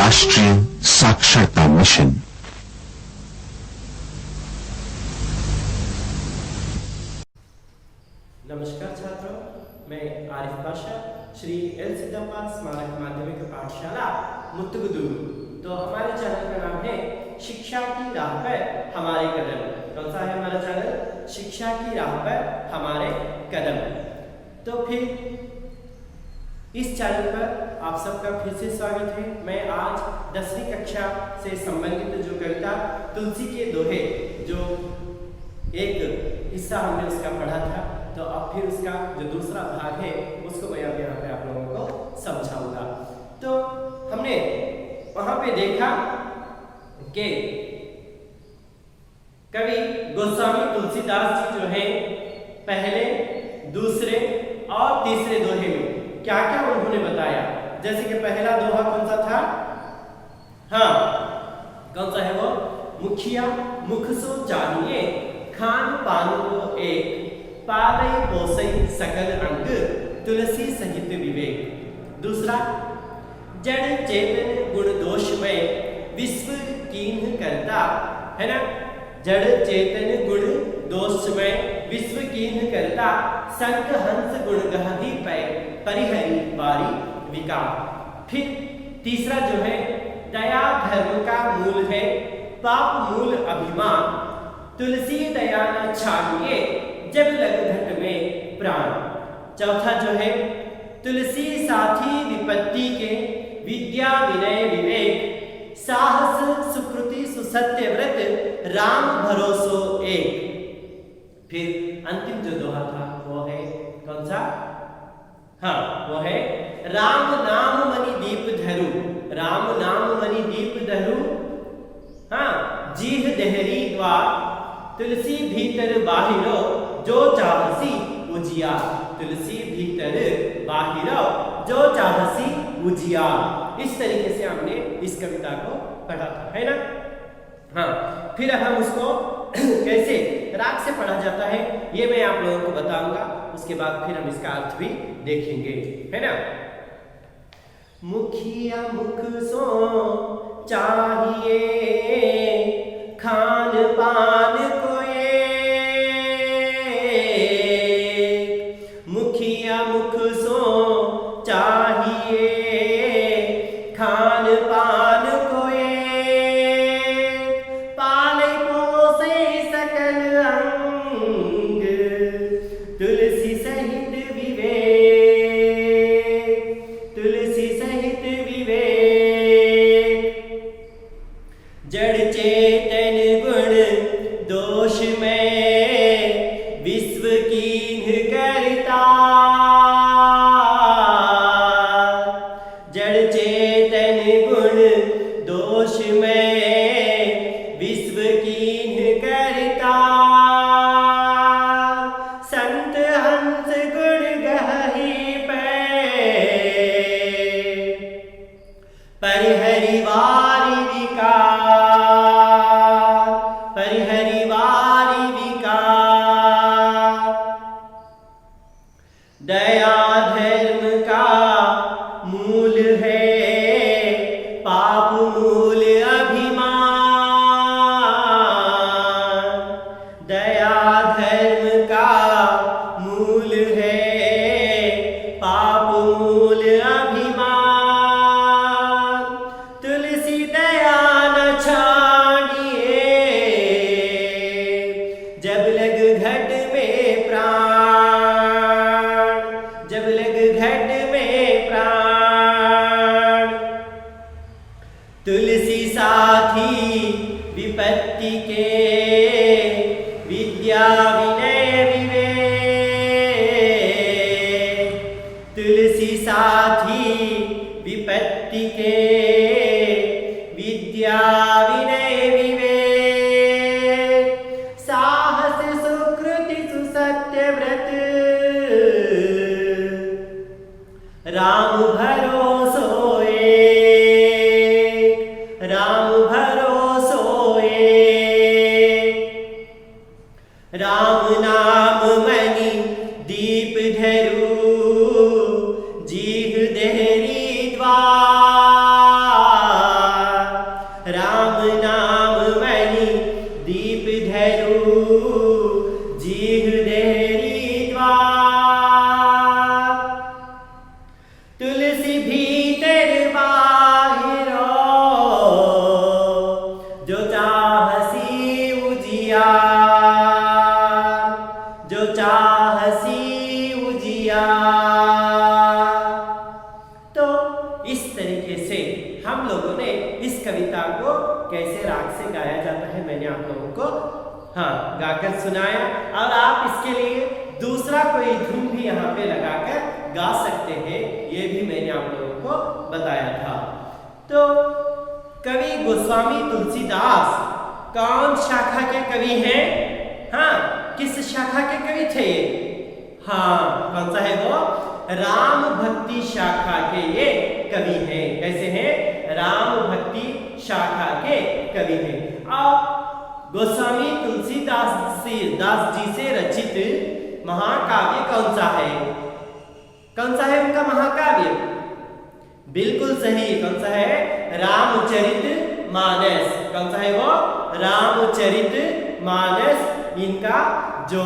राष्ट्रीय साक्षरता मिशन। नमस्कार छात्रों, मैं आरिफ पाशा, श्री एल सिद्धप्पा स्मारक माध्यमिक पाठशाला मुत्तुगुदूर। तो हमारे चैनल का नाम है शिक्षा की राह पर हमारे कदम। कौन सा है हमारा चैनल? शिक्षा की राह पर हमारे कदम। तो फिर इस चैनल पर आप सबका फिर से स्वागत है। मैं आज 10वीं कक्षा से संबंधित जो कविता तुलसी के दोहे, जो एक हिस्सा हमने उसका पढ़ा था, तो अब फिर उसका जो दूसरा भाग है उसको मैं अब यहाँ पे आप लोगों को समझाऊंगा। तो हमने वहां पे देखा कि कवि गोस्वामी तुलसीदास जी जो है पहले, दूसरे और तीसरे दोहे में क्या क्या उन्होंने बताया। जैसे कि पहला दोहा कौन सा था? हाँ, कौन सा है वो? मुखिया मुख सो जानिए, खान पान को एक, पालई पोसई सकल अंग, तुलसी सहित विवेक। दूसरा, जड़ चेतन गुण दोष में विश्व कीन्ह करता, है ना? जड़ चेतन गुण दोष में विश्व कीन्ह करता, संग हंस गुण गहि पै, परिहरि वारी विकार। फिर तीसरा जो है, दया धर्म का मूल है, पाप मूल अभिमान, तुलसी दया न छाड़िए, जब लग घट में प्राण। चौथा जो है, तुलसी साथी विपत्ति के, विद्या विनय विवेक, साहस सुकृति सुसत्य व्रत, राम भरोसो एक। फिर अंतिम जो दोहा था वो है कौन सा? हाँ, वो है राम नाम मणि दीप धरु, राम नाम मणि दीप धरु, हाँ, जीह देहरी द्वार, तुलसी भीतर बाहिरो, जो चाहसी उजिया। तुलसी भीतर बाहिरो, जो चाहसी उजिया। इस तरीके से हमने इस कविता को पढ़ा था, है ना? हाँ, फिर हम उसको कैसे राग से पढ़ा जाता है ये मैं आप लोगों को बताऊंगा। उसके बाद फिर हम इसका अर्थ भी देखेंगे, है ना? मुखिया मुख सो चाहिए, खान पान को एक, मुखिया मुख सो चाहिए, खान पान को एक, पाले पोसे सकल अंग, तुलसी सहित विवेक, तुलसी सहित विवेक। जड़ चेतन गुण दोष में विश्व कीन्ह करता, जड़ चेतन गुण दोष में विश्व कीन्ह करता, संत हंस गुण गहि पै, परिहरि वारी विकार, परिहरि वारी विकार। दया धर्म का मूल है, पाप मूल अभिमान, दया धर्म का मूल है, पाप मूल अभिमान, तुलसी दया न छाड़िए, जब लग घट में प्राण, जब लग घट में प्राण। तुलसी साथी विपत्ति के, विद्या विनय विवेक, तुलसी साथी विपत्ति के, विद्या विनय विवेक, साहस सुकृति सुसत्य व्रत, राम भरोसो एक, राम भरोसो एक। राम नाम मणि दीप धरु, जीह देहरी द्वार, तरीके से हम लोगों ने इस कविता को कैसे राग से गाया जाता है मैंने आप लोगों को गाकर सुनाया, और आप इसके लिए दूसरा कोई धुन भी यहाँ पे लगाकर गा सकते हैं, ये भी मैंने आप लोगों को बताया था। तो कवि गोस्वामी तुलसीदास कौन शाखा के कवि हैं? किस शाखा के कवि थे ये? कौन सा है वो? राम भक्ति शाखा के ये कवि हैं। कैसे हैं? राम भक्ति शाखा के कवि हैं। और गोस्वामी तुलसीदास जी से रचित महाकाव्य कौन सा है? कौन सा है उनका महाकाव्य? बिल्कुल सही, कौन सा है? रामचरित मानस। कौन सा है वो? रामचरित मानस इनका जो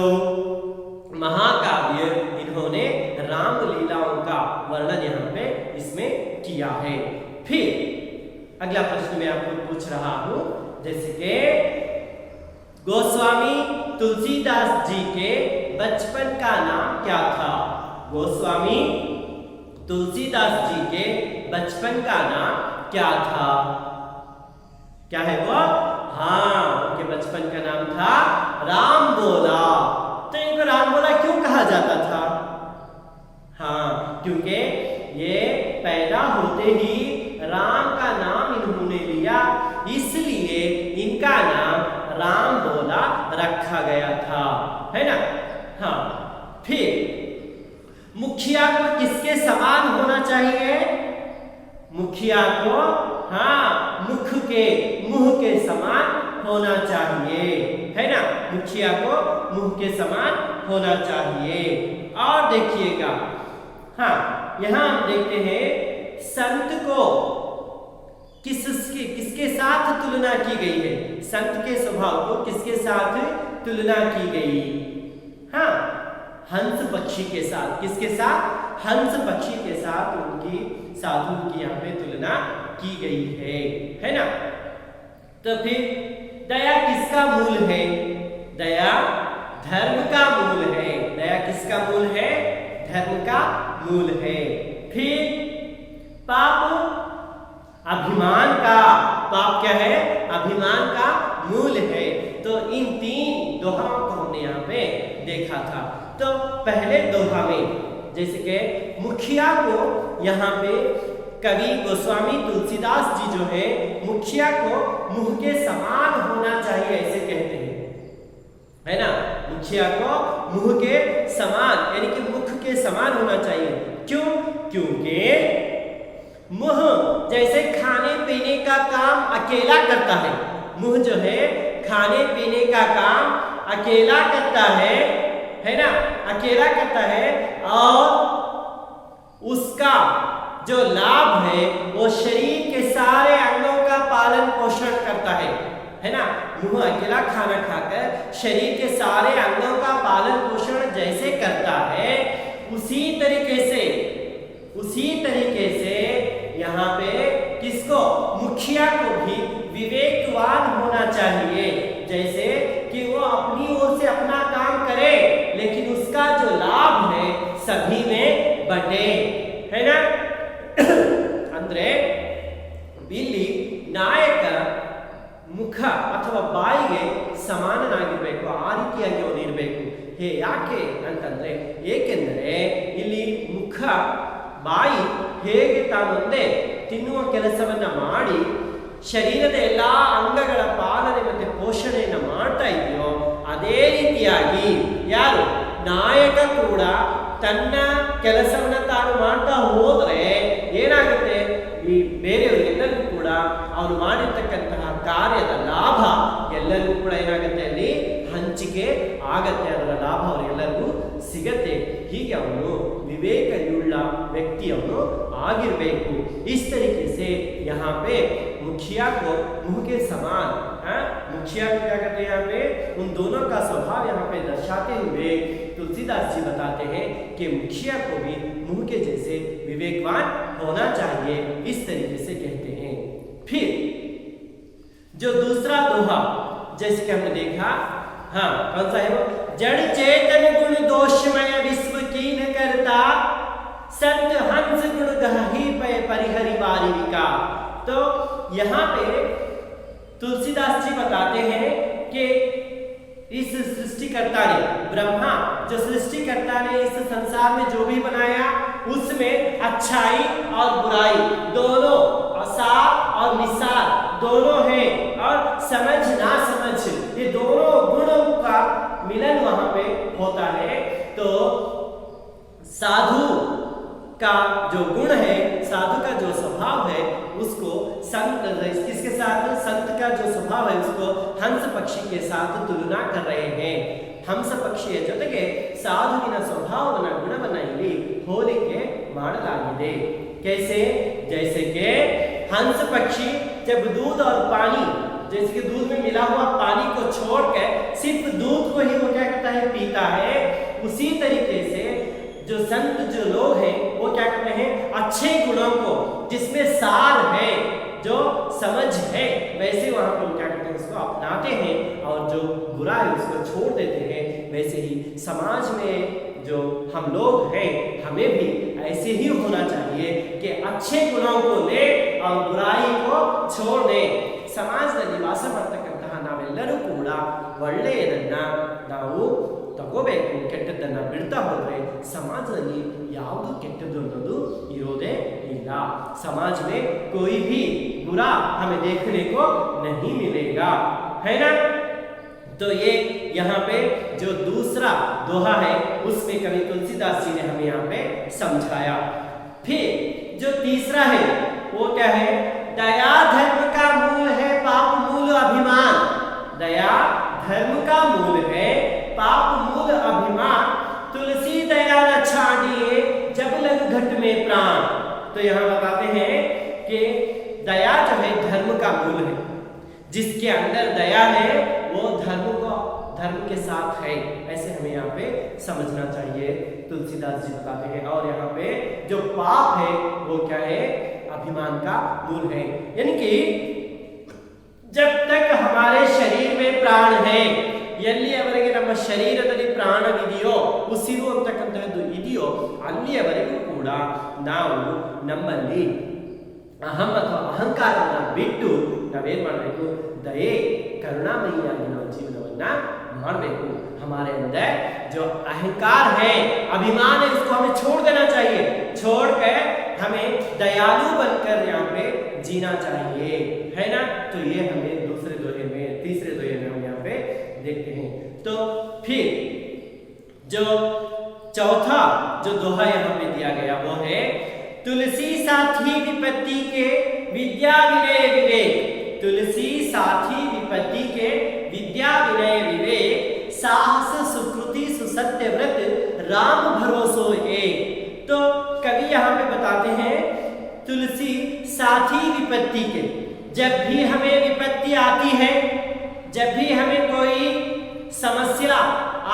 महाकाव्य, इन्होंने राम लीलाओं का वर्णन यहाँ पे इसमें किया है। फिर अगला प्रश्न मैं आपको पूछ रहा हूं, जैसे कि गोस्वामी तुलसीदास जी के बचपन का नाम क्या था? गोस्वामी तुलसीदास जी के बचपन का नाम क्या था? क्या है वो? उनके बचपन का नाम था राम बोला। तो इनको राम बोला क्यों कहा जाता था? क्योंकि ये पैदा होते ही राम का नाम इन्होंने लिया, इसलिए इनका नाम राम बोला रखा गया था, है ना? फिर मुखिया को किसके समान होना चाहिए? मुखिया को मुंह के समान होना चाहिए, है ना? मुखिया को मुंह के समान होना चाहिए। और देखिएगा, यहाँ हम देखते हैं संत को किसके साथ तुलना की गई है? संत के स्वभाव को किसके साथ तुलना की गई? हंस पक्षी के साथ। किसके साथ? हंस पक्षी के साथ उनकी यहाँ पे तुलना की गई है ना? तो फिर दया किसका मूल है? दया धर्म का मूल है। दया किसका मूल है? धर्म का मूल है। फिर पाप अभिमान का, पाप क्या है? अभिमान का मूल है। तो इन तीन दोहाओं को हमने यहाँ पे देखा था। तो पहले दोहा में जैसे कि मुखिया को यहाँ पे कवि गोस्वामी तुलसीदास जी जो है मुखिया को मुंह के समान होना चाहिए ऐसे कहते हैं, है ना? मुखिया को मुंह के समान यानी कि मुख के समान होना चाहिए। क्यों? क्योंकि मुंह जैसे खाने पीने का काम अकेला करता है, मुंह जो है खाने पीने का काम अकेला करता है ना? अकेला करता है, और उसका जो लाभ है वो शरीर के सारे अंगों का पालन पोषण करता है ना? मुंह अकेला खाना खाकर शरीर के सारे अंगों का पालन पोषण जैसे करता है, उसी तरीके से यहाँ पे किसको? मुखिया को भी विवेकवान होना चाहिए, जैसे कि वो अपनी ओर से अपना काम करे लेकिन उसका जो लाभ है सभी में बटे, है ना? ಅಂದ್ರೆ ಇಲ್ಲಿ ನಾಯಕ ಮುಖ ಅಥವಾ ಬಾಯಿಗೆ ಸಮಾನನಾಗಿರಬೇಕು, ಆ ರೀತಿಯಾಗಿ ಅವನು ಇರಬೇಕು. ಯಾಕೆ ಅಂತಂದ್ರೆ, ಏಕೆಂದರೆ ಇಲ್ಲಿ ಮುಖ ಬಾಯಿ ಹೇಗೆ ತಾನೊಂದೇ ತಿನ್ನುವ ಕೆಲಸವನ್ನ ಮಾಡಿ ಶರೀರದ ಎಲ್ಲಾ ಅಂಗಗಳ ಪಾಲನೆ ಮತ್ತೆ ಪೋಷಣೆಯನ್ನು ಮಾಡ್ತಾ ಇದೆಯೋ, ಅದೇ ರೀತಿಯಾಗಿ ಯಾರು ನಾಯಕ ಕೂಡ ತನ್ನ ಕೆಲಸವನ್ನ ತಾನು ಮಾಡ್ತಾ ಹೋದ್ರೆ ಏನಾಗುತ್ತೆ? ಈ ಬೇರೆಯವರಿಗೆಲ್ಲರಿಗೂ ಕೂಡ ಅವನು ಮಾಡಿರ್ತಕ್ಕಂತಹ ಕಾರ್ಯದ ಲಾಭ ಎಲ್ಲರಿಗೂ ಕೂಡ ಏನಾಗುತ್ತೆ? ಅಲ್ಲಿ ಹಂಚಿಕೆ ಆಗತ್ತೆ, ಅದರ ಲಾಭ ಅವರೆಲ್ಲರಿಗೂ ಸಿಗತ್ತೆ. ಹೀಗೆ ಅವನು ವಿವೇಕಯುಳ್ಳ ವ್ಯಕ್ತಿಯವನು ಆಗಿರಬೇಕು. इस तरीके से यहाँ पे मुखिया को मुंह के समान, मुखिया को क्या करते हैं यहाँ पे? उन दोनों का स्वभाव यहाँ पे दर्शाते हुए तुलसीदास जी बताते हैं कि मुखिया को भी मुंह के जैसे विवेकवान होना चाहिए, इस तरीके से कहते हैं। फिर जो दूसरा दोहा जैसे कि हमने देखा, कौन सा है वो? जड़ चेतन गुण दोषमय विश्व कीन करता, संत हंस गुण गही पे परिहरि बारिका। तो यहाँ पे तुलसीदास जी बताते हैं कि इस सृष्टिकर्ता ने, ब्रह्मा जो सृष्टिकर्ता ने इस संसार में जो भी बनाया उसमें अच्छाई और बुराई दोनों, असार और निसार दोनों हैं, और समझ ना समझ ये दोनों गुणों का मिलन वहां पे होता है। तो साधु का जो गुण है, साधु का जो स्वभाव है, उसको संत, किसके साथ, संत का जो स्वभाव है उसको हंस पक्षी के साथ तुलना कर रहे हैं। हंस पक्षी ಜೊತೆಗೆ ಸಾಧುವಿನ ಸ್ವಭಾವವನ್ನ ಗುಣವನ್ನ ಹೋಲಿಕೆ ಮಾಡಲಾಗಿದೆ। कैसे, जैसे कि हंस पक्षी जब दूध और पानी, जैसे कि दूध में मिला हुआ पानी को छोड़कर सिर्फ दूध को ही वो क्या करता है, पीता है, उसी तरीके से जो संत जो लोग हैं वो क्या करते हैं, अच्छे गुणों को जिसमें सार है, जो समझ है, वैसे वहां पर क्या करते हैं, उसको अपनाते हैं, और जो बुरा है उसको छोड़ देते हैं। वैसे ही समाज में जो हम लोग हैं, हमें भी ऐसे ही होना चाहिए कि अच्छे गुणों को ले और बुराई को छोड़ दे। ಸಮಾಜದಲ್ಲಿ ವಾಸ ಮಾಡ್ತಕ್ಕಂತಹ ನಾವೆಲ್ಲರೂ ಕೂಡ ಒಳ್ಳೆಯದನ್ನ ನಾವು ತಗೋಬೇಕು, ಕೆಟ್ಟದ್ದನ್ನ ಬಿಡ್ತಾ ಹೋದ್ರೆ ಸಮಾಜದಲ್ಲಿ ಯಾವುದು ಕೆಟ್ಟದ್ದು ಅನ್ನೋದು ಇರೋದೇ ಇಲ್ಲ। समाज में कोई भी बुरा हमें देखने को नहीं मिलेगा, है ना। तो ये यहाँ पे जो दूसरा दोहा है उसमें कवि तुलसीदास जी ने हमें यहाँ पे समझाया। फिर जो तीसरा है वो क्या है, दया धर्म का मूल है, पाप मूल अभिमान। दया धर्म का मूल है, पाप मूल अभिमान। तुलसी दया न छाड़िए जब लग घट में प्राण। तो यहाँ बताते हैं कि दया जो है धर्म का मूल है, जिसके अंदर दया है वो धर्म के साथ है, ऐसे हमें यहाँ पे समझना चाहिए, तुलसीदास जी बताते हैं। और यहाँ पे जो पाप है वो क्या है, अभिमान का मूल है। यानी कि जब तक हमारे शरीर में प्राण है, ಎಲ್ಲಿಯವರೆಗೆ ನಮ್ಮ ಶರೀರದಲ್ಲಿ ಪ್ರಾಣವಿದೆಯೋ, ಉಸಿರು ಅಂತಕ್ಕಂಥದ್ದು ಇದೆಯೋ, ಅಲ್ಲಿಯವರೆಗೂ ಕೂಡ ನಾವು ನಮ್ಮಲ್ಲಿ ಅಹಂ ಅಥವಾ ಅಹಂಕಾರವನ್ನು ಬಿಟ್ಟು ನಾವೇನ್ ಮಾಡಬೇಕು, ದಯೆ ಕರುಣಾಮಯಿಯಾಗಿ ನಾವು ಜೀವನವನ್ನ ಮಾಡಬೇಕು। हमारे अंदर जो अहंकार है, अभिमान है, इसको हमें छोड़ देना चाहिए, छोड़कर हमें दयालु बनकर यहाँ पे जीना चाहिए, है ना। तो ये हमें दूसरे दोहे में, तीसरे दोहे में हम यहाँ पे देखते हैं। तो फिर जो चौथा जो दोहा यहाँ पे दिया गया वो है, तुलसी साथी विपत्ति के विद्या विनय विवेक। तुलसी साथी विपत्ति के विद्या विनय विवेक, साहस सुकृति सुसत्य व्रत राम भरोसो एक। तो कवि यहाँ पे बताते हैं तुलसी साथी विपत्ति के, जब भी हमें विपत्ति आती है, जब भी हमें कोई समस्या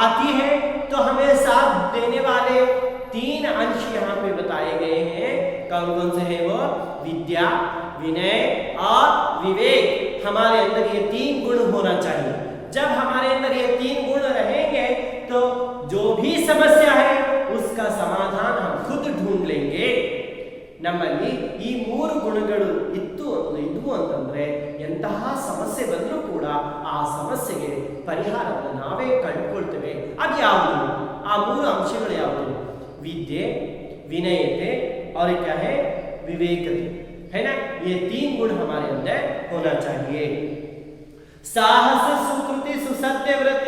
आती है, तो हमें साथ देने वाले तीन अंश यहाँ पे बताए गए हैं। कौन कौन से हैं वो, विद्या, विनय और विवेक। हमारे अंदर ये तीन गुण होना चाहिए। जब हमारे अंदर ये तीन गुण रहेंगे तो जो भी समस्या है उसका समाधान हम खुद ढूंढ लेंगे। ನಮ್ಮಲ್ಲಿ ಈ ಮೂರು ಗುಣಗಳು ಇದ್ವು ಅಂತಂದ್ರೆ ಎಂತಹ ಸಮಸ್ಯೆ ಬಂದರೂ ಕೂಡ ಆ ಸಮಸ್ಯೆಗೆ ಪರಿಹಾರವನ್ನು ನಾವೇ ಕಂಡುಕೊಳ್ತೇವೆ। ಅದು ಯಾವುದು, ಆ ಮೂರು ಅಂಶಗಳು ಯಾವುದು, विद्या, विनयते और क्या है, विवेकते, है ना। ये तीन गुण हमारे अंदर होना चाहिए। साहस सुकृति सुसत्य व्रत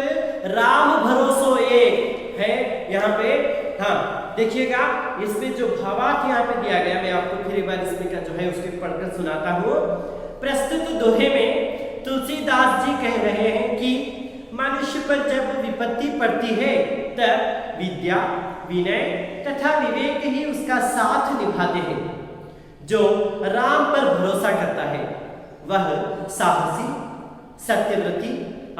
राम भरोसो एक है यहाँ पे। हाँ देखिएगा, इसमें जो भावार्थ यहाँ पे दिया गया, मैं आपको फिर एक बार इसमें का जो है उसके पढ़कर सुनाता हूँ। प्रस्तुत दोहे में तुलसीदास जी कह रहे हैं कि मनुष्य पर जब विपत्ति पड़ती है तब विद्या, विनय तथा विवेक ही उसका साथ निभाते हैं। जो राम पर भरोसा करता है वह साहसी, सत्यव्रती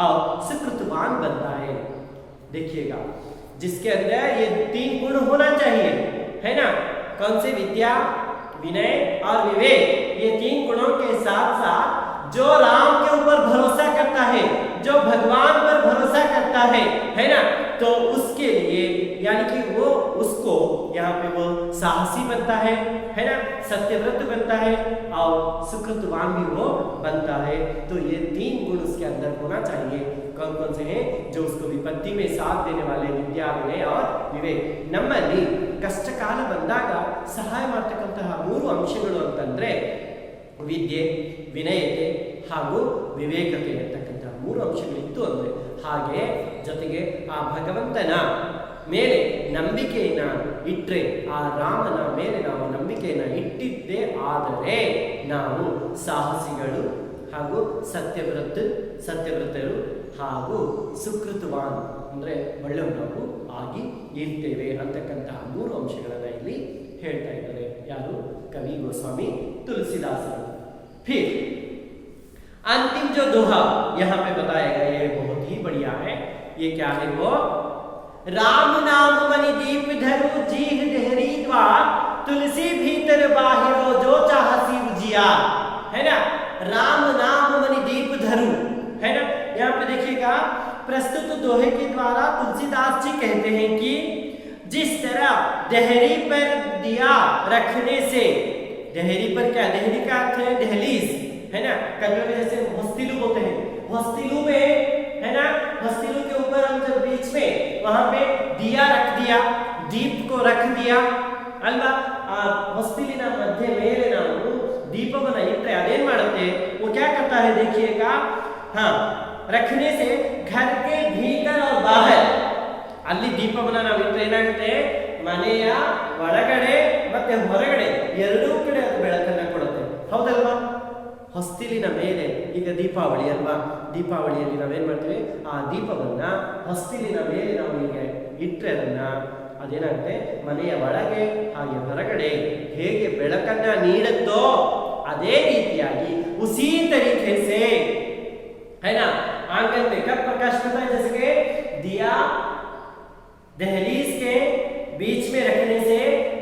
और सुकृतवान बनता है। देखिएगा, जिसके अंदर ये तीन गुण होना चाहिए, है ना। कौन से, विद्या, विनय और विवेक। ये तीन गुणों के साथ साथ जो राम के ऊपर भरोसा करता है, जो भगवान पर भरोसा करता है ना, तो उसके लिए यानी कि वो उसको यहाँ पे वो साहस बनता है ना, सत्यव्रत बनता है और सुकृतवान भी वो बनता है। तो ये 3 गुण उसके अंदर होना चाहिए। कौन कौन से हैं? जो उसको विपत्ति में साथ देने वाले विद्या, विनय और विवेक। नಮ್ಮಲ್ಲಿ ಕಷ್ಟಕಾಲ ಬಂದಾಗ ಸಹಾಯ ಮಾಡತಕ್ಕಂತಹ 3 ಅಂಶಗಳು ಅಂತಂದ್ರೆ ವಿದ್ಯೆ, ವಿನಯತೆ ಹಾಗೂ ವಿವೇಕತೆ ಅಂತಕ್ಕಂಥ 3 ಅಂಶಗಳಿತ್ತು ಅಂದ್ರೆ, ಹಾಗೆ ಜೊತೆಗೆ ಆ ಭಗವಂತನ ಮೇಲೆ ನಂಬಿಕೆಯನ್ನ ಇಟ್ಟರೆ, ಆ ರಾಮನ ಮೇಲೆ ನಾವು ನಂಬಿಕೆಯನ್ನ ಇಟ್ಟಿದ್ದೇ ಆದರೆ ನಾವು ಸಾಹಸಿಗಳು ಹಾಗೂ ಸತ್ಯವ್ರತರು ಹಾಗೂ ಸುಕೃತವಾನ್ ಅಂದ್ರೆ ಒಳ್ಳೆಯವರು ಆಗಿ ಇರ್ತೇವೆ ಅಂತಕ್ಕಂತಹ 3 ಅಂಶಗಳನ್ನ ಇಲ್ಲಿ ಹೇಳ್ತಾ ಇದ್ದಾರೆ ಯಾರು? कवि गोस्वामी तुलसीदास। फिर अंतिम जो दोहा यहाँ पे बताया गया ये बहुत ही बढ़िया है। ये क्या है? वो राम नाम मणि दीप धरु जीह देहरी द्वार, तुलसी भीतर बाहिरो जो चाहसी उजिया, है ना। राम नाम मणि दीप धरु, है ना। यहाँ पे देखिएगा प्रस्तुत दोहे के द्वारा तुलसीदास जी कहते हैं कि जिस तरह देहरी पर दिया रखने से, देहरी पर क्या, देहरी का अर्थ है दहलीज, है ना। कन्नड़ में जैसे हस्तिलू बोलते हैं, हस्तिलू में, है ना, हस्तिलू के ऊपर हम जब बीच में वहां पे दिया रख दिया, दीप को रख दिया अल्वा, हस्तिलिನ ಮಧ್ಯೆ ಮೇಲೆ ನಾವು ದೀಪವನ್ನು ಇಟ್ಟರೆ ಅದೇನ್ ಮಾಡುತ್ತೆ? वो क्या करता है देखिएगा, हाँ, रखने से घर के भीतर और बाहर, ಅಲ್ಲಿ ದೀಪವನ್ನು ನಾವು ಇಟ್ಟರೆ ಏನಾಗುತ್ತೆ? ಮನೆಯ ಒಳಗಡೆ ಮತ್ತೆ ಹೊರಗಡೆ ಎರಡೂ ಕಡೆ ಅದು ಬೆಳಕನ್ನ ಕೊಡುತ್ತೆ, ಹೌದಲ್ವಾ? ಹೊಸ್ತಿಲಿನ ಮೇಲೆ, ಈಗ ದೀಪಾವಳಿ ಅಲ್ವಾ, ದೀಪಾವಳಿಯಲ್ಲಿ ನಾವೇನ್ ಮಾಡ್ತೀವಿ? ಆ ದೀಪವನ್ನ ಹೊಸ್ತಿಲಿನ ಮೇಲೆ ನಾವು ಈಗ ಇಟ್ಟರೆ ಅದೇನಾಗುತ್ತೆ? ಮನೆಯ ಒಳಗೆ ಹಾಗೆ ಹೊರಗಡೆ ಹೇಗೆ ಬೆಳಕನ್ನ ನೀಡುತ್ತೋ ಅದೇ ರೀತಿಯಾಗಿ उसी तरीके से, है ना, आंगन में कब प्रकाश करता है? जैसे कि दिया दहलीज के बीच में रखने से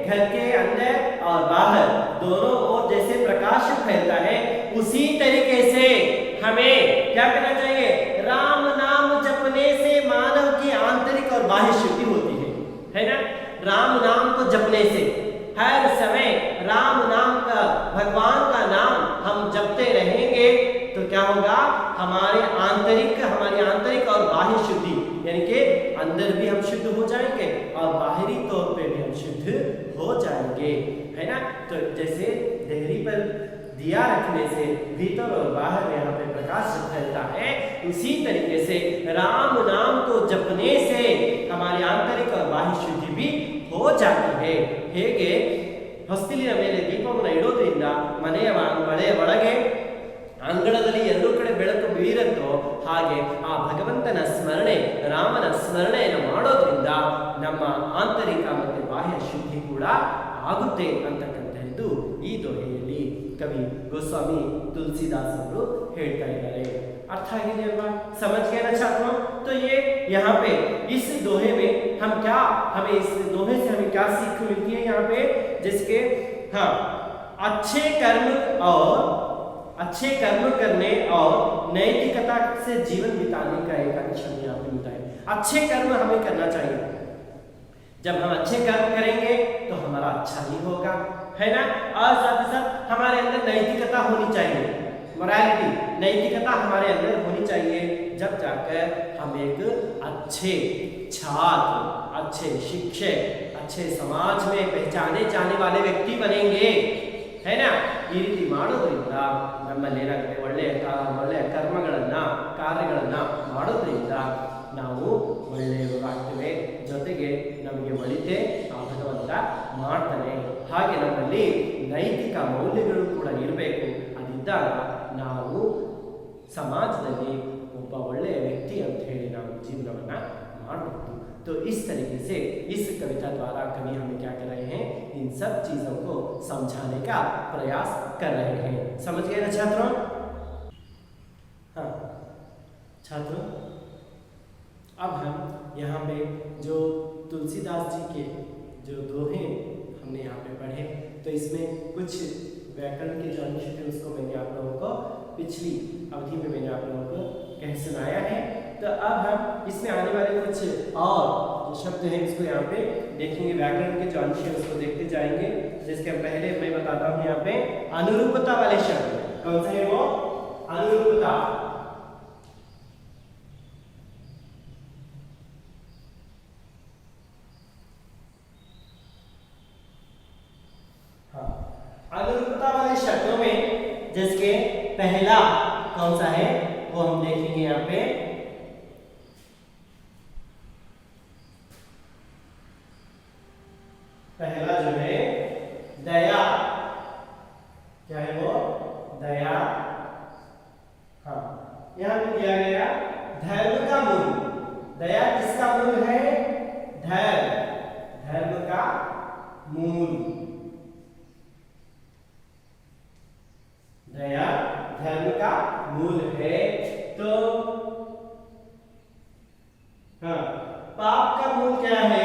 घर के अंदर और बाहर दोनों ओर जैसे प्रकाश फैलता है, उसी तरीके से हमें क्या करना चाहिए? राम नाम जपने से मानव की आंतरिक और बाह्य शुद्धि होती है ना। राम नाम को जपने से हर समय राम नाम का, भगवान का नाम हम जपते रहेंगे तो क्या होगा? हमारी आंतरिक और बाह्य शुद्धि, यानी कि अंदर भी हम शुद्ध हो जाएंगे और बाहरी तौर पे भी हम शुद्ध हो जाएंगे, है ना। तो जैसे देहरी पर दिया रखने से भीतर और बाहर यहाँ पे प्रकाश फैलता है, उसी तरीके से राम नाम को जपने से हमारी आंतरिक और बाह्य शुद्धि भी हो जाती है। ಹೇಗೆ ಹೊಸ್ತಿಲಿನ ಮೇಲೆ ದೀಪವನ್ನು ಇಡೋದ್ರಿಂದ ಮನೆಯ ಒಳಗೆ ಅಂಗಳದಲ್ಲಿ ಎರಡೂ ಕಡೆ ಬೆಳಕು ಬೀರುತ್ತೋ, ಹಾಗೆ ಆ ಭಗವಂತನ ಸ್ಮರಣೆ, ರಾಮನ ಸ್ಮರಣೆಯನ್ನು ಮಾಡೋದ್ರಿಂದ ನಮ್ಮ ಆಂತರಿಕ ಮತ್ತು ಬಾಹ್ಯ ಶುದ್ಧಿ ಕೂಡ ಆಗುತ್ತೆ ಅಂತಕ್ಕಂಥದ್ದು ಈ ದೋಹೆಯಲ್ಲಿ कवि गोस्वामी तुलसीदास ಅವರು ಹೇಳ್ತಾ ಇದ್ದಾರೆ। अर्थ आगे अल्वा, समझ गए ना छात्रों? तो ये यहाँ पे इस दोहे में हम क्या, हमें इस दोहे से हमें क्या सीख मिलती है यहाँ पे? जिसके हाँ, अच्छे कर्म करने और नैतिकता से जीवन बिताने का एक अंश हमें यहाँ पे मिलता है। अच्छे कर्म हमें करना चाहिए। जब हम अच्छे कर्म करेंगे तो हमारा अच्छा ही होगा, है ना। और साथ ही साथ हमारे अंदर नैतिकता होनी चाहिए, मोरालिटी, नैतिकता हमारे अंदर होनी चाहिए। जब जाकर हम एक अच्छे छात्र, अच्छे शिक्षक, अच्छे समाज में पहचाने जाने वाले व्यक्ति बनेंगे, है ना। ಈ ರೀತಿ ಮಾಡೋದ್ರಿಂದ ನಮ್ಮಲ್ಲಿ ಏನಾಗುತ್ತೆ? ಒಳ್ಳೆಯ ಕಾರ್ಯಗಳನ್ನ ಮಾಡೋದ್ರಿಂದ ನಾವು ಒಳ್ಳೆಯವರಾಗ್ತೇವೆ, ಜೊತೆಗೆ ನಮಗೆ ಒಳಿತೆ ಆ ಭಗವಂತ ಮಾಡ್ತಾನೆ। ಹಾಗೆ ನಮ್ಮಲ್ಲಿ ನೈತಿಕ ಮೌಲ್ಯಗಳು ಕೂಡ ಇರಬೇಕು। ಅದಿದ್ದಾಗ ನಾವು ಸಮಾಜದಲ್ಲಿ ಒಬ್ಬ ಒಳ್ಳೆಯ ವ್ಯಕ್ತಿ ಅಂತ ಹೇಳಿ ನಾವು ಜೀವನವನ್ನ ಮಾಡಬಹುದು। तो इस तरीके से इस कविता द्वारा कवि हमें क्या कर रहे हैं? इन सब चीजों को समझाने का प्रयास कर रहे हैं। समझ गए ना छात्रों? हाँ छात्रों, अब हम यहाँ पे जो तुलसीदास जी के जो दोहे हमने यहाँ पे पढ़े, तो इसमें कुछ व्याकरण के जो अंश थे उसको मैंने आप लोगों को पिछली अवधि में मैंने आप लोगों को कह सुनाया है। तो अब हम इसमें आने वाले कुछ और शब्द है इसको यहाँ पे देखेंगे, व्याकरण के जो अंश है उसको देखते जाएंगे। जिसके पहले मैं बताता हूँ यहाँ पे अनुरूपता वाले शब्द कौन से है वो, अनुरूपता। अनुरूपता वाले शब्दों में जिसके पहला कौन सा है वो हम देखेंगे यहाँ पे। पहला जो है दया, क्या है वो, दया। हाँ, यहाँ पे दिया गया धर्म का मूल, दया किसका मूल है, धर्म, धर्म का मूल, दया धर्म का मूल है। तो हाँ, पाप का मूल क्या है,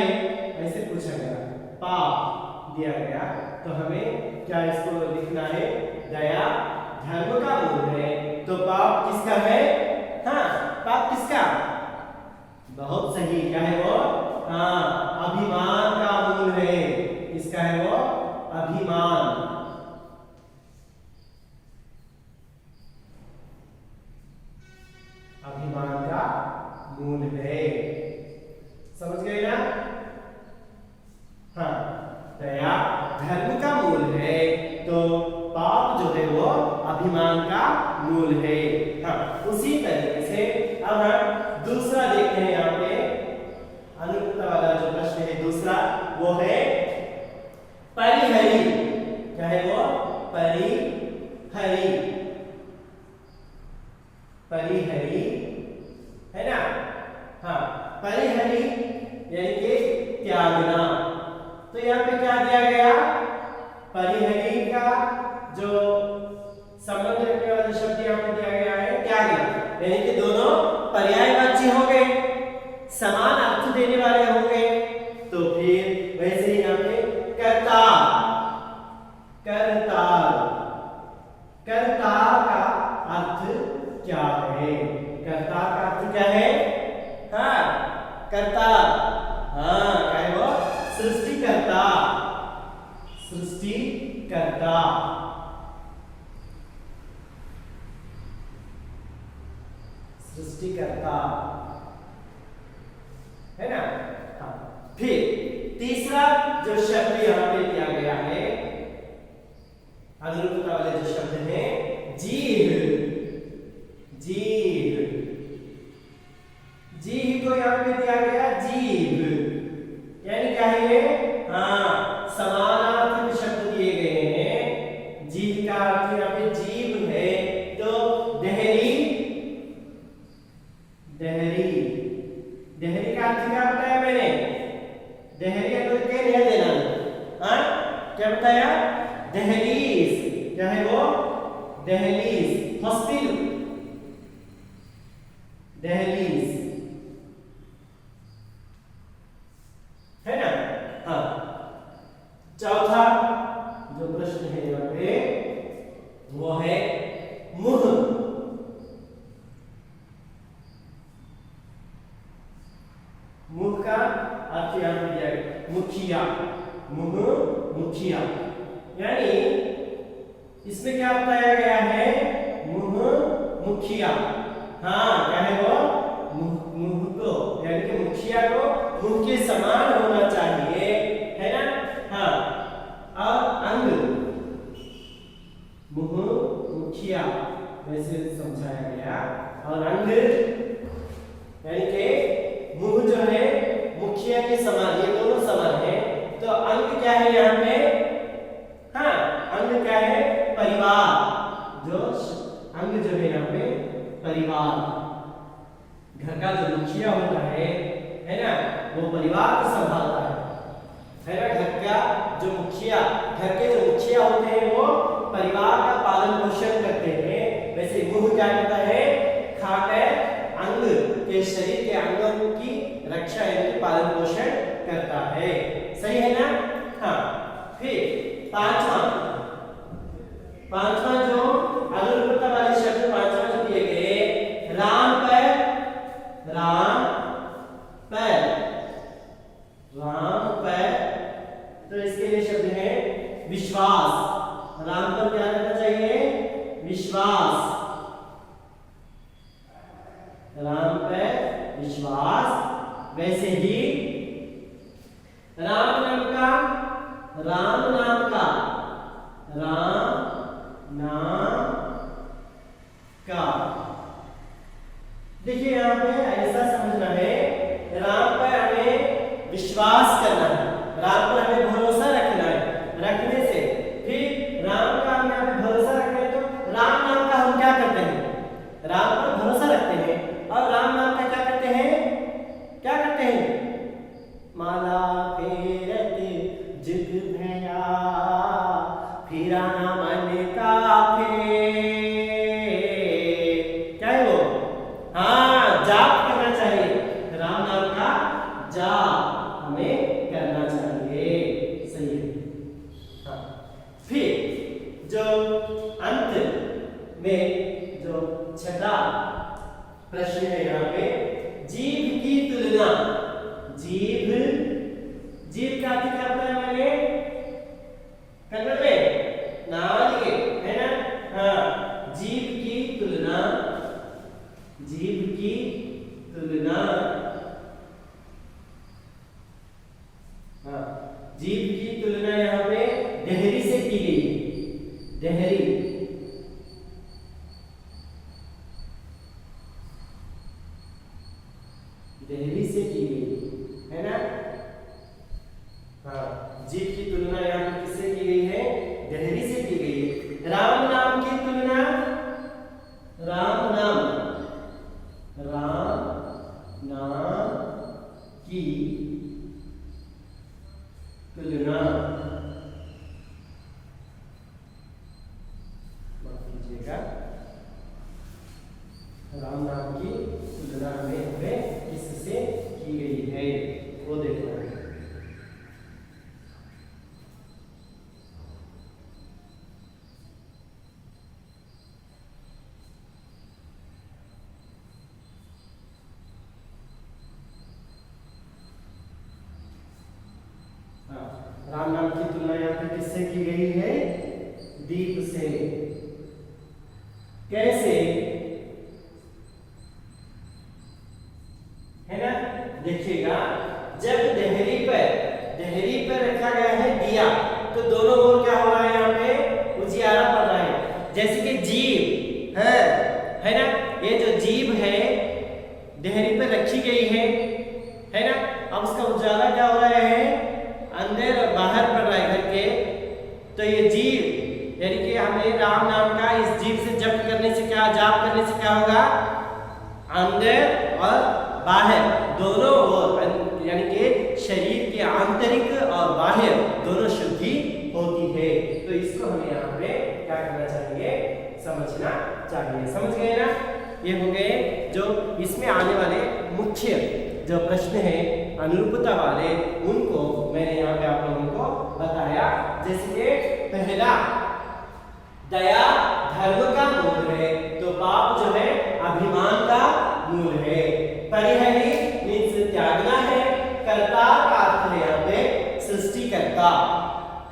ऐसे पूछा गया, पाप दिया गया तो हमें क्या इसको लिखना है, दया धर्म का मूल है। तो पाप किसका है, हाँ पाप किसका, बहुत सही, क्या है वो, हाँ अभिमान का मूल है, किसका है वो, अभिमान, अभिमान का मूल है, समझ गए ना। हाँ, दया धर्म का मूल है तो पाप जो है वो अभिमान का मूल है। हाँ, उसी तरीके से अब हम दूसरा देखते हैं यहाँ पे, अनुरूपता वाला जो प्रश्न है दूसरा वो है परिहरी, क्या है वो, परिहरी, परिहरी है ना। हाँ, परिहरी यानी कि त्यागना। तो यहाँ पे क्या दिया गया, परिहरी का जो संबंध रखने वाला शब्द यहाँ पे दिया गया है त्यागना, यानी कि दोनों पर्यायवाची हो गए, समान अर्थ देने वाले हो गए। तो फिर वैसे ही यहाँ पे कर्ता, कर्तार, कर्तार का अर्थ क्या है, कर्तार का अर्थ क्या है, हाँ कर्तार, हाँ क्या है वो, सृष्टिकर्ता, सृष्टिकर्ता, सृष्टिकर्ता है ना। हाँ, फिर तीसरा जो शब्द यहाँ पे दिया गया है अनुरूपता वाले जो शब्द हैं, जीव, जीव, जीव को यहाँ पे दिया गया जीव, यानी क्या है, हाँ समानार्थक शब्द दिए गए हैं। जीव का अर्थ यहाँ पे जीव है, तो देहरी, देहरी, देहरी का अर्थ क्या बताया मैंने, देहरी अगर के नहीं देना, हाँ क्या बताया, दहलीज, क्या है वो, दहलीज, हॉस्पिटल, दहलीज है ना। हाँ, चौथा जो प्रश्न है यहाँ पे वो है मुह, मुह का अर्थ यहाँ पे दिया गया मुखिया, मुह मुखिया, यानी इसमें क्या बताया गया है, मुह मुखिया। हाँ क्या है वो, मुह को यानी कि मुखिया को मुंह के समान होना चाहिए, है ना। हाँ, और अंग, मुह मुखिया वैसे समझाया गया, और अंग यानी कि मुंह जो है मुखिया के समान, ये दोनों समान है। तो अंग क्या है यहाँ पे, हाँ अंग क्या है, परिवार, जो अंग जो है यहाँ पे परिवार, घर का जो मुखिया होता है ना, वो परिवार को संभालता है ना। घर का जो मुखिया, घर के जो मुखिया होते हैं वो परिवार का पालन पोषण करते हैं। वैसे मुंह क्या करता है, खाकर अंग के, शरीर के अंगों की रक्षा यानी पालन पोषण करता है, सही है ना। हाँ, फिर पांचवा जो अनुरूपता वाले शब्द पांचवा जो दिए गए, राम पर, राम पर, विश्वास, राम पर विश्वास। वैसे ही राम नाम का, राम नाम का, राम नाम का, देखिए यहाँ पे ऐसा समझना है, राम पर हमें विश्वास करना है, राम पर हमें भरोसा रखना है। रखने से फिर राम का हम यहाँ पे भरोसा रख रहे हैं, तो राम नाम का हम क्या करते हैं, राम पर भरोसा रखते हैं और राम नाम का क्या करते हैं, क्या करते हैं, माला फेरत जुग भया फिरा ना मन का फेर, क्या है वो, हाँ जाप करना चाहिए, राम नाम का जाप हमें करना चाहिए। सही है। हाँ फिर जो अंत में जो छठा प्रश्न है यहाँ पे, जीभ की तुलना, जीभ, जीभ का अर्थ क्या होता है हमारे कन्नड़ में, नालिगे है ना, हाँ जीभ की तुलना, जीभ की तुलना, हाँ जीभ की तुलना यहाँ पे देहरी से की गई है, देहरी, देहरी से की गई है ना, हाँ जीभ की तुलना यहाँ पे किससे की गई है, देहरी से की गई है। राम नाम की तुलना, राम नाम, राम नाम की तुलना, माफ कीजिएगा, राम नाम की तुलना हमें किससे की गई है वो देखना है। राम नाम की तुलना यहाँ पे किससे की गई है, दीप से। कैसे, है ना, देखिएगा जब देहरी पर रखा गया है दिया, तो दोनों ओर क्या हो रहा है, यहाँ पे उजियारा पड़ रहा है। जैसे कि जीभ है ना, ये जो जीभ है देहरी पर रखी गई है ना, अब उसका उजाला क्या हो रहा है, अंदर और बाहर पड़ रहा है घर के, तो ये जीभ यानी कि हमें राम नाम का इस जीभ से जप करने से क्या, जाप करने से क्या होगा, अंदर और बाहर दोनों ओर यानी कि शरीर के आंतरिक और बाह्य दोनों शुद्धि होती है। तो इसको हमें यहाँ पे क्या करना चाहिए, समझना चाहिए। समझ गए ना, ये हो गए जो इसमें आने वाले मुख्य जो प्रश्न है अनुरूपता वाले, उनको मैंने यहाँ पे आप लोगों को बताया। जैसे कि पहला, दया धर्म का मूल है, तो पाप जो है अभिमान का मूल है। परिहरी मीन्स त्यागना है। कर्ता का अर्थ है यहाँ पे सृष्टिकर्ता,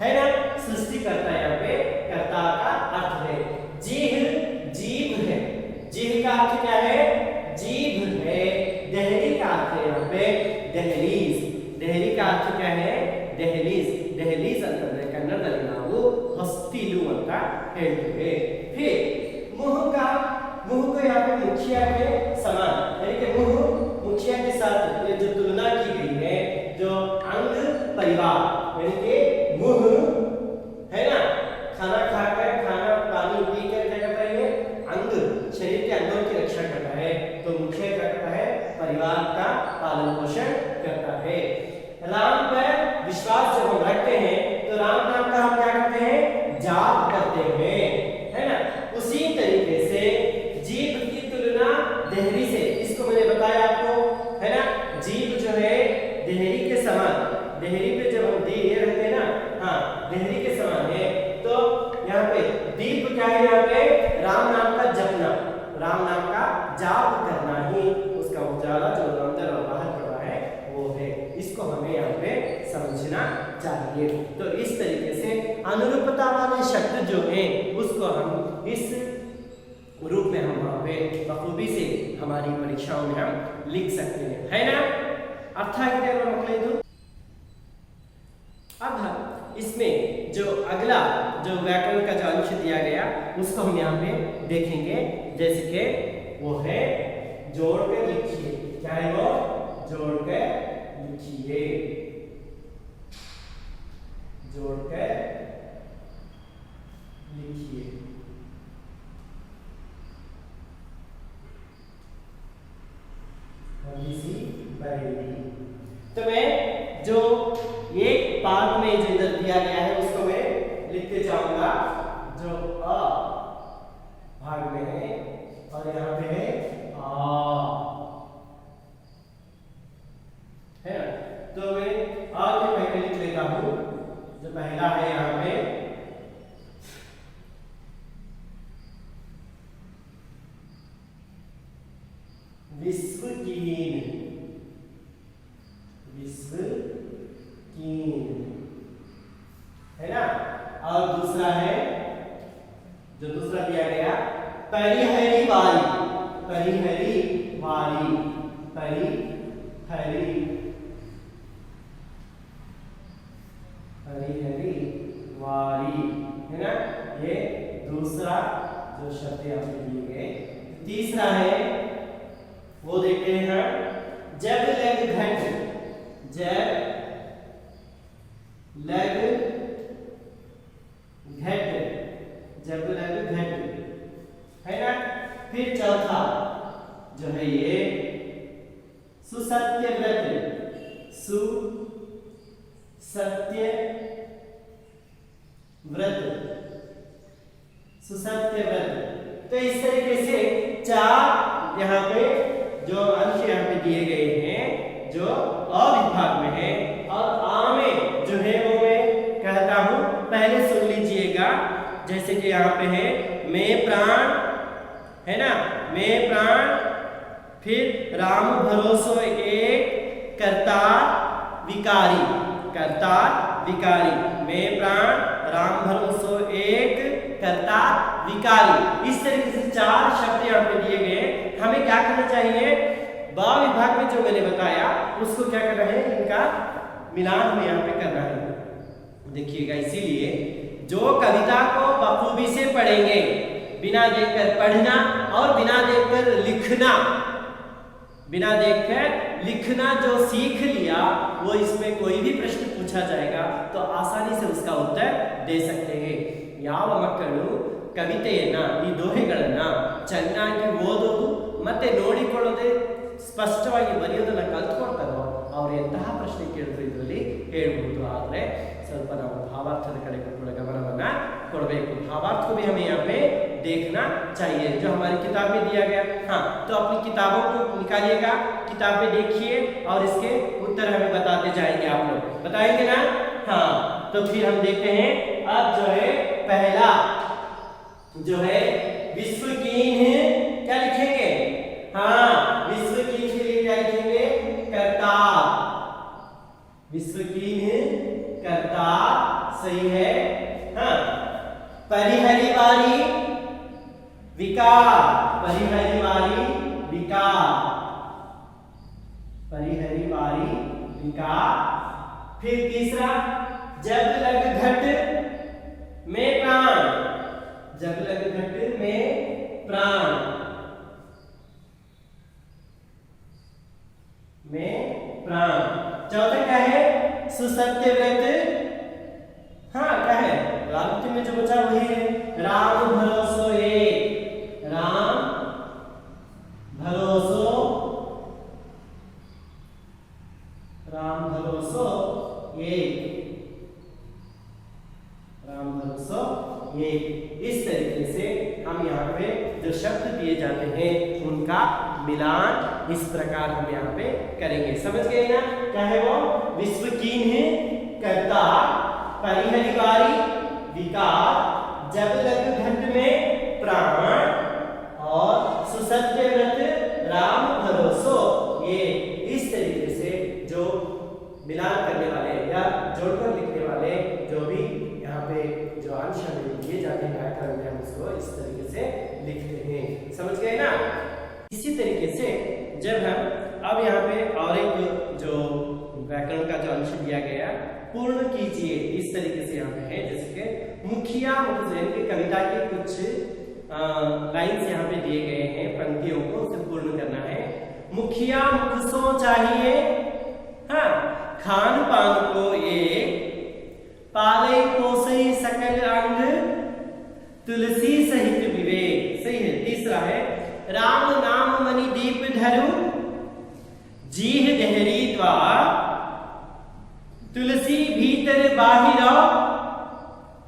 है ना, सृष्टिकर्ता यहाँ पे कर्ता का अर्थ है। जीभ, जीभ है, जीभ का अर्थ क्या है, जीभ है। देहरी का अर्थ है यहाँ पे दहलीज, देहरी का अर्थ क्या है, दहलीज, दहलीज ಅಂತಂದ್ರೆ ಕನ್ನಡದಲ್ಲಿ ನಾವು ಹೊಸ್ತಿಲು ಅಂತ ಹೇಳ್ತೇವೆ। फिर मुंह का, मुंह को यहाँ पे मुखिया के समान यानी कि मुंह मुखिया के साथ ये जो तुलना की गई है, जो अंग परिवार यानी कि मुंह है ना, खाना खाकर, खाना पानी पीकर क्या करता है, अंग शरीर के अंगों की रक्षा करता है, तो मुखिया क्या करता है, परिवार का पालन पोषण करता है। राम पर विश्वास जब हम रखते हैं तो राम नाम का हम क्या करते हैं, जाप करते हैं, है ना। उसी तरीके से जीभ की तुलना देहरी से, इसको मैंने बताया आपको, है ना, जीभ जो है देहरी के समान, देहरी पे जब हम दिए रहते हैं ना, हाँ देहरी के समान है, तो यहाँ पे दीप क्या है, यहाँ पे राम नाम का जपना, राम नाम का जाप करना ही उसका उजाला जो अंदर और बाहर पड़ रहा है वो है। इसको हमें यहाँ पे समझना चाहिए। तो इस तरीके से अनुरूपता वाले शब्द जो है उसको हम इस बखूबी से हमारी परीक्षाओं में हम लिख सकते हैं, है ना। अर्थ आಗಿದೆ मಕ್ಕಳೇ ಇದು। अब इसमें जो अगला जो व्याकरण का जो अंश दिया गया उसको हम यहाँ पे देखेंगे, जैसे कि वो है जोड़कर लिखिए। क्या है वो? जोड़कर लिखिए, जोड़कर लिखिए। तो मैं जो एक पार्ट में जो इधर दिया गया है उसको मैं लिखते जाऊंगा, जो अ भाग में है और यहाँ पे है आ, है ना। तो मैं आ के पहले लिख लेता हूं। जो पहला है यहाँ पे विश्वकीन, है ना। और दूसरा है जो दूसरा दिया गया परिहरी वारी, परिहरी वारी, परिहरी वारी, है ना। ये दूसरा जो शब्द यहाँ पे दिए गए। तीसरा है वो देखते हैं जब लग घट, जब लग घट, जब लग घट, है ना। फिर चौथा जो है ये सुसत्य व्रत, सुसत्य व्रत, सुसत्य व्रत। तो इस तरीके से चार यहाँ पे जो अंश यहाँ पे दिए गए हैं जो अ विभाग में है, और आ में जो है वो मैं कहता हूं पहले सुन लीजिएगा। जैसे कि यहाँ पे है मैं प्राण, है ना, मैं प्राण, फिर राम भरोसो एक करतार विकारी, करतार विकारी, मैं प्राण राम भरोसो एक करतार विकारी। इस तरीके से चार शब्द यहाँ पे दिए गए। हमें क्या करना चाहिए? बा विभाग में जो मैंने बताया उसको क्या करना है, इनका मिलान हमें यहाँ पे करना है। देखिएगा, इसीलिए जो कविता को बखूबी से पढ़ेंगे, बिना देखकर पढ़ना और बिना देखकर लिखना, बिना देखकर लिखना जो सीख लिया वो इसमें कोई भी प्रश्न पूछा जाएगा तो आसानी से उसका उत्तर दे सकते हैं। ಯಾವ ಮಕ್ಕಳು ಕವಿತೆಯನ್ನ ಈ ದೋಹೆಗಳನ್ನ ಚೆನ್ನಾಗಿ ಓದೋದು ಮತ್ತೆ ನೋಡಿಕೊಳ್ಳೋದೇ ಸ್ಪಷ್ಟವಾಗಿ ಬರೆಯೋದನ್ನ ಕಲ್ತ್ಕೊಳ್ತಾರೋ ಅವ್ರು ಎಂತಹ ಪ್ರಶ್ನೆ ಕೇಳಿದ್ರು ಇದರಲ್ಲಿ ಹೇಳ್ಬೋದು। ಆದರೆ ಸ್ವಲ್ಪ ನಾವು ಭಾವಾರ್ಥದ ಕಡೆ ಕೂಡ ಗಮನವನ್ನ ಕೊಡಬೇಕು। भावार्थ को भी हमें यहाँ पे देखना चाहिए जो हमारी किताब में दिया गया। हाँ, तो अपनी किताबों को निकालिएगा, किताब में देखिए और इसके उत्तर हमें बताते जाएंगे। आप लोग बताएंगे ना? हाँ, तो फिर हम देखते हैं। अब जो है पहला जो है विश्वकीन है, क्या लिखेंगे? हाँ, विश्वकीन के लिए क्या लिखेंगे? करतार, विश्वकीन है करतार, सही है। हाँ, परिहरी वारी विकार, परिहरी वारी विकार, परिहरी वारी विकार। फिर तीसरा जब लग घट में प्राण, जब लग घट में प्राण, में प्राण। चौथा क्या है? सुसत्य व्रत। हाँ, क्या है? राम में जो बचा वही है राम भरोसो एक, राम भरोसो, राम भरोसो एक, राम भरोसो एक। इस तरीके से हम यहाँ पे जो शब्द दिए जाते हैं उनका मिलान इस प्रकार हम यहाँ पे करेंगे। समझ गए ना? क्या है वो? विश्वकीन है करतार, परिहरी वारी विकार, जब लग घट में प्राण, और सुसत्य व्रत राम भरोसो ये। इस तरीके से जो मिलान करने वाले या जोड़कर लिखने वाले जो भी यहाँ पे जो अंश हमें दिए जाते हैं व्याकरण में, हम उसको इस तरीके से लिखते हैं। समझ गए ना? जो अंश दिया गया पूर्ण कीजिए, इस तरीके से यहाँ पे है। जैसे कि मुखिया मुख की कविता के कुछ लाइन्स यहाँ पे दिए गए हैं, पंक्तियों को उसे पूर्ण करना है। मुखिया मुख सो चाहिए, हाँ, खान पान को एक, पाले पोसई सकल अंग, तुलसी सहित विवेक। सही है। तीसरा है राम नाम मणि दीप धरु, जीह देहरी द्वार, तुलसी भीतर बाहिर,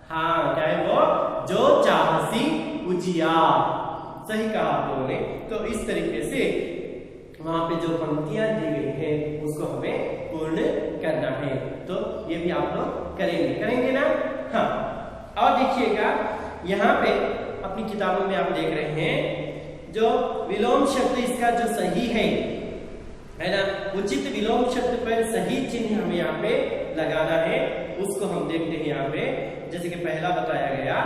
हाँ क्या है वो, जो चाहसी उजियार। सही कहा आप लोगों ने। तो इस तरीके से वहां पे जो पंक्तियां दी गई हैं उसको हमें पूर्ण करना है। तो ये भी आप लोग करेंगे ना। हाँ, और देखिएगा यहाँ पे अपनी किताबों में आप देख रहे हैं जो विलोम शब्द इसका जो सही है ना, उचित विलोम शब्द पर सही चिन्ह हमें यहाँ पे लगाना है। उसको हम देखते हैं यहाँ पे। जैसे कि पहला बताया गया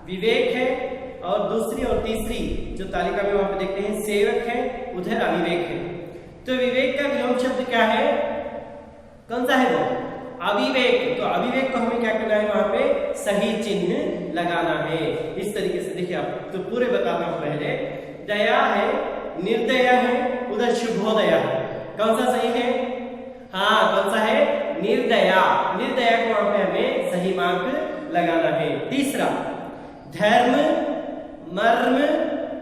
विवेक है, और दूसरी और तीसरी जो तालिका में वहां पे देखते हैं सेवक है, उधर अविवेक है। तो विवेक का विलोम शब्द क्या है, कौन सा है वो, अविवेक। तो अविवेक को हमें क्या करना है, वहां पे सही चिन्ह लगाना है। इस तरीके से देखिए आप, तो पूरे बताता हूं। पहले दया है, निर्दया है, उधर शुभोदया है। कौन सा सही है, हाँ कौन सा है, निर्दया। निर्दया को वहां पे हमें सही मार्क लगाना है। तीसरा धर्म मर्म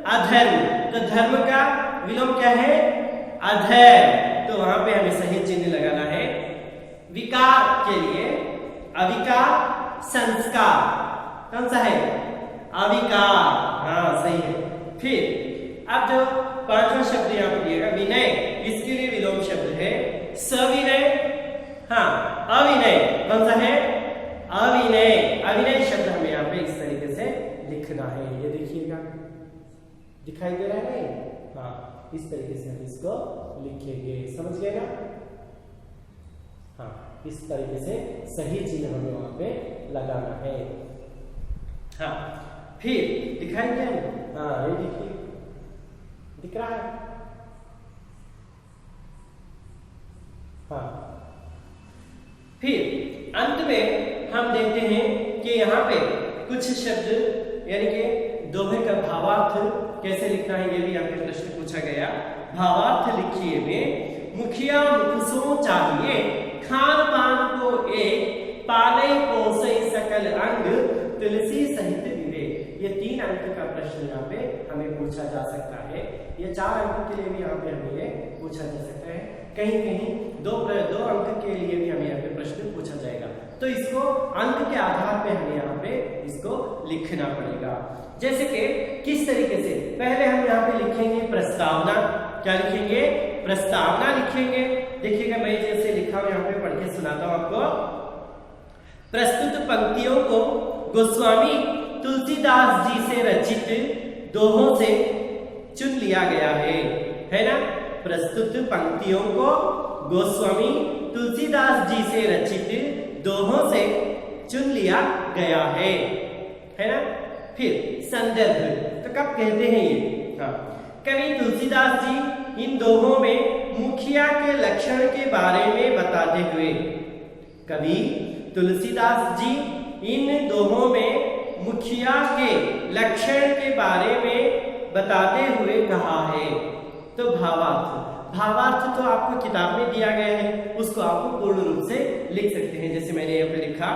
अधर्म, तो धर्म का विलोम क्या है, अधर्म। तो वहां पे हमें सही चिन्ह लगाना है। विकार के लिए अविकार, संस्कार, कौन सा है, अविकार, हाँ सही है। फिर अब जो पांचवा शब्द यहाँ पे दिएगा विनय, इसके लिए विलोम शब्द है सविनय, हाँ अविनय। कौन सा है, अविनय। अविनय शब्द हमें यहाँ पे इस तरीके से लिखना है। ये देखिएगा, दिखाई दे रहा है, हाँ इस तरीके से हम इसको लिखेंगे। समझ गए ना, हाँ इस तरीके से सही चिन्ह हमें वहां पे लगाना है। हाँ फिर दिखाई दिया, हाँ ये देखिए दिख रहा है, हाँ। फिर अंत में हम देखते हैं कि यहाँ पे कुछ शब्द यानी कि दोहे का भावार्थ कैसे लिखना है, ये भी यहाँ पे प्रश्न पूछा गया। भावार्थ लिखिए में मुखिया मुखसो चाहिए, खान पान को एक, पाले पोसे सकल अंग, तुलसी सहित विवेक। ये 3 अंक का प्रश्न यहाँ पे हमें पूछा जा सकता है। ये 4 अंक के लिए भी यहाँ पे हमें ये पूछा जा सकता है। कहीं कहीं 2 अंक के लिए भी हमें यहाँ पे प्रश्न पूछा जाएगा। तो इसको अंक के आधार पे हमें यहाँ पे इसको लिखना पड़ेगा। जैसे कि किस तरीके से, पहले हम यहाँ पे लिखेंगे प्रस्तावना। क्या लिखेंगे, प्रस्तावना लिखेंगे। देखिएगा मैं जैसे लिखा हूं यहाँ पे पढ़ के सुनाता हूं आपको। प्रस्तुत पंक्तियों को गोस्वामी तुलसीदास जी से रचित दोहों से चुन लिया गया है ना। प्रस्तुत पंक्तियों को गोस्वामी तुलसीदास जी से रचित दोहों से चुन लिया गया है ना। फिर संदर्भ, तो कब कहते हैं ये, हाँ कवि तुलसीदास जी इन दोहों में मुखिया के लक्षण के बारे में बताते हुए, कवि तुलसीदास जी इन दोहों में मुखिया के लक्षण के बारे में बताते हुए कहा है। तो भावार्थ तो आपको किताब में दिया गया है, उसको आपको पूर्ण रूप से लिख सकते हैं। जैसे मैंने यहाँ पे लिखा,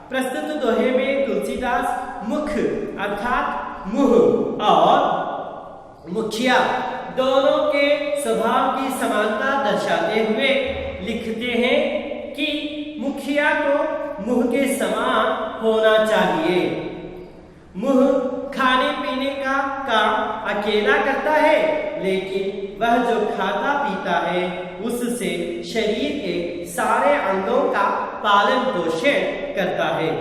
प्रस्तुत दोहे में तुलसीदास मुख अर्थात मुह और मुखिया दोनों के स्वभाव की समानता दर्शाते हुए लिखते हैं कि मुखिया को मुह के समान होना चाहिए। मुह खाने पीने का काम अकेला करता है, लेकिन वह जो खाता पीता है उससे शरीर के सारे अंगों का पालन पोषण करता है।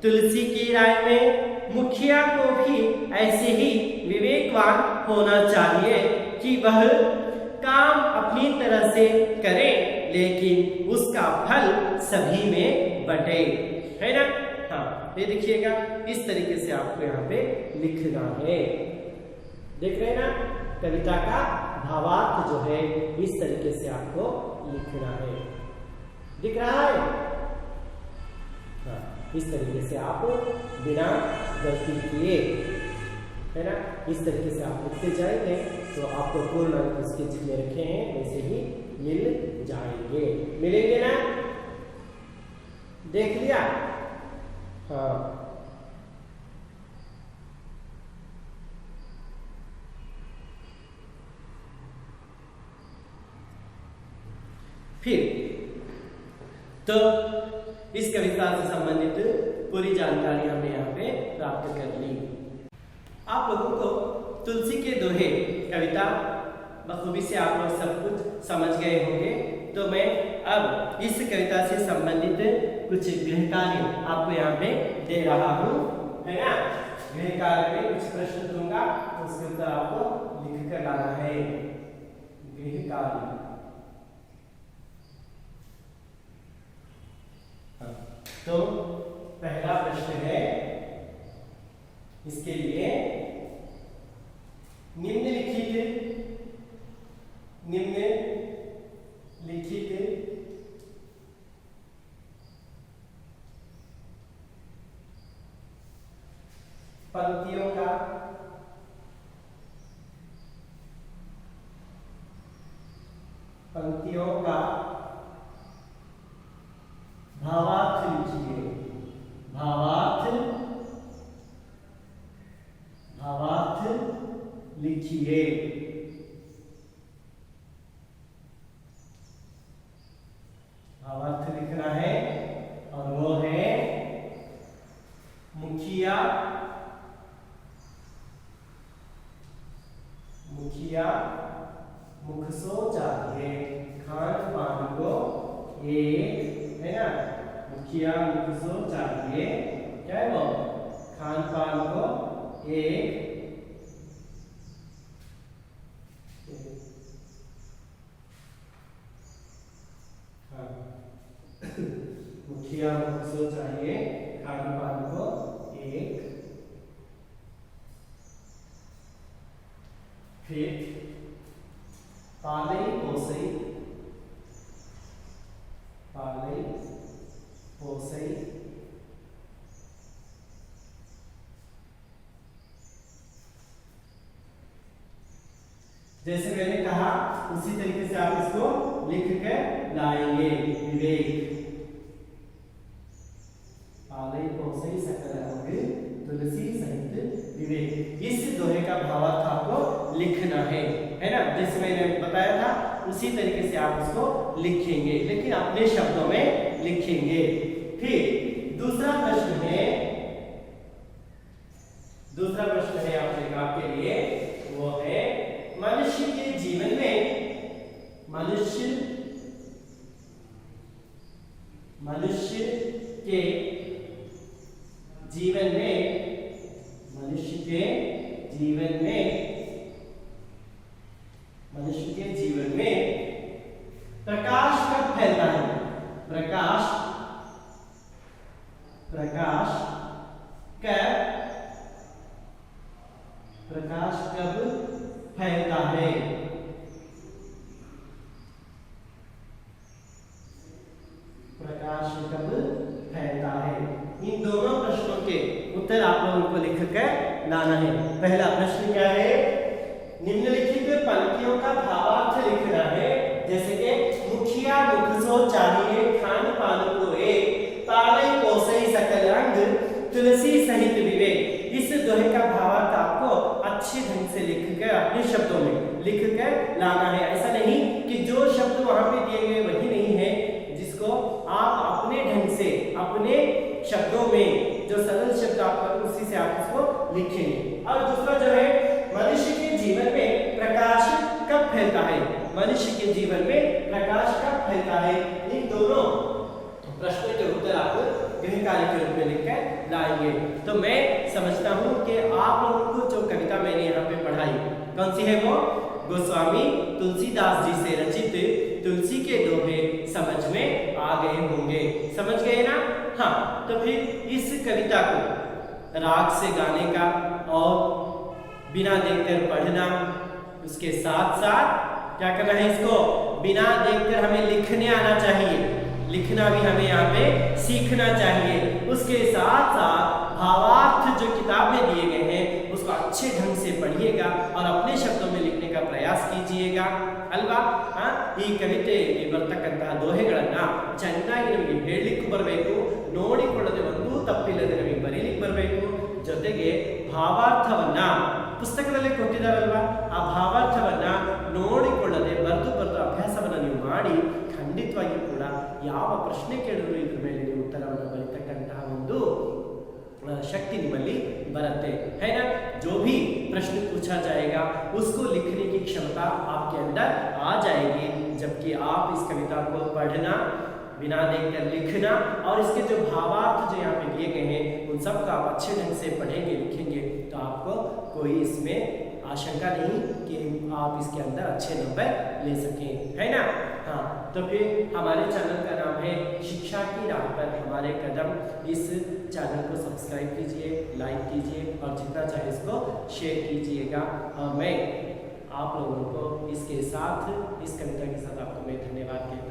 तुलसी की राय में मुखिया को भी ऐसे ही विवेकवान होना चाहिए कि वह काम अपनी तरह से करे, लेकिन उसका फल सभी में बटे, है ना। हाँ ये देखिएगा, इस तरीके से आपको यहाँ पे लिखना है। देख रहे हैं ना, कविता का भावार्थ जो है इस तरीके से आपको लिखना है। दिख रहा है? हाँ, इस तरीके से आप बिना गलती किए, है ना, इस तरीके से आप लिखते जाएंगे तो आपको पूर्ण अंक उसके जितने रखे हैं वैसे ही मिल जाएंगे। मिलेंगे ना? देख लिया? हाँ, फिर तो इस कविता से संबंधित पूरी जानकारी हमने यहाँ पे प्राप्त कर ली। आप लोगों को तुलसी के दोहे कविता बखूबी से आप लोग सब कुछ समझ गए होंगे। तो मैं अब इस कविता से संबंधित कुछ गृह कार्य आपको यहाँ पे दे रहा हूँ, है ना। गृह कार्य में कुछ प्रश्न दूंगा, उसके उत्तर आपको लिख कर लाना है। गृह कार्य, तो पहला प्रश्न है इसके लिए, निम्नलिखित पंक्तियों का भावार्थ लिखिए। भावार्थ लिखिए। भावार्थ लिखना है और वो है मुखिया मुख सो चाहिए, खान पान को एक, है ना। मुखिया मुख सो चाहिए, क्या है वो? खान पान को एक, मुखिया मुख सो चाहिए, खान पान को एक। फिर पालई पोसई जैसे मैंने कहा उसी तरीके से आप इसको लिख कर लाएंगे। विवेक, पालई पोसई सकल अंग तुलसी सहित विवेक। इस दोहे का भावार्थ आपको लिखना है ना। जैसे मैंने बताया था उसी तरीके से आप इसको लिखेंगे, लेकिन अपने शब्दों में लिखेंगे। फिर दूसरा प्रश्न है आपके लिए, वो है मनुष्य के जीवन में प्रकाश कब फैलता है? प्रकाश कब फैलता है? प्रकाश कब फैलता है? इन दोनों प्रश्नों के उत्तर आप लोगों को लिखकर लाना है। पहला प्रश्न क्या है? निम्नलिखित पंक्तियों का भावार्थ लिखना है। जैसे कि मुखिया मुख सो चाहिए, खान पान को एक, पालई पोसई सकल अंग तुलसी सहित विवेक। इस दोहे का भावार्थ आपको अच्छे ढंग से लिखकर अपने शब्दों में लिखकर लाना है। ऐसा नहीं कि जो शब्द वहां पे दिए गए वही नहीं है, जिसको आप अपने ढंग से अपने शब्दों में जो सरल शब्द आपका उसी से आप इसको लिखेंगे। और दूसरा जो है, मनुष्य के जीवन में प्रकाश कब फैलता है? मनुष्य के जीवन में प्रकाश कब फैलता है? इन दोनों प्रश्नों के उत्तर आप गृह कार्य के रूप में लिखकर लाएंगे। तो मैं समझता हूं कि आप लोगों को जो कविता मैंने यहाँ पे पढ़ाई कौन सी है, वो गोस्वामी तुलसीदास जी से रचित तुलसी के दोहे समझ में आ गए होंगे। समझ गए ना? हाँ, तो फिर इस कविता को राग से गाने का और बिना देखकर पढ़ना, उसके साथ साथ क्या करना है, इसको बिना देखकर हमें लिखने आना चाहिए। लिखना भी हमें यहाँ पे सीखना चाहिए। उसके साथ साथ भावार्थ जो किताब में दिए गए हैं उसको अच्छे ढंग से पढ़िएगा और अपने शब्दों में लिखने का प्रयास कीजिएगा ಅಲ್ವಾ। ಈ ಕವಿತೆ ಬರ್ತಕ್ಕಂತಹ ದೋಹೆಗಳನ್ನ ಚೆನ್ನಾಗಿ ನಮಗೆ ಹೇಳಲಿಕ್ಕೂ ಬರಬೇಕು, ನೋಡಿಕೊಳ್ಳದೆ ಒಂದೂ ತಪ್ಪಿಲ್ಲದೆ ನಮಗೆ ಬರೀಲಿಕ್ಕೆ ಬರಬೇಕು, ಜೊತೆಗೆ ಭಾವಾರ್ಥವನ್ನ ಪುಸ್ತಕದಲ್ಲೇ ಕೊಟ್ಟಿದ್ದಾರಲ್ವಾ ಆ ಭಾವಾರ್ಥವನ್ನ ನೋಡಿಕೊಳ್ಳದೆ ಬರೆದು ಅಭ್ಯಾಸವನ್ನ ನೀವು ಮಾಡಿ ಖಂಡಿತವಾಗಿಯೂ ಕೂಡ ಯಾವ ಪ್ರಶ್ನೆ ಕೇಳಿದ್ರು ಇದ್ರ ಮೇಲೆ ನೀವು ಉತ್ತರವನ್ನು ಬರೀತಕ್ಕಂತಹ ಒಂದು शक्ति निमली बरते है ना। जो भी प्रश्न पूछा जाएगा उसको लिखने की क्षमता आपके अंदर आ जाएगी, जबकि आप इस कविता को पढ़ना बिना देखकर लिखना और इसके जो भावार्थ जो यहाँ पे दिए गए हैं उन सब का आप अच्छे ढंग से पढ़ेंगे लिखेंगे तो आपको कोई इसमें आशंका नहीं कि आप इसके अंदर अच्छे नंबर ले सकें, है ना। हाँ, तो फिर हमारे चैनल का नाम है शिक्षा की राह पर हमारे कदम। इस चैनल को सब्सक्राइब कीजिए, लाइक कीजिए और जितना चाहे इसको शेयर कीजिएगा। और मैं आप लोगों को इसके साथ इस कविता के साथ आपको मैं धन्यवाद कहता हूँ।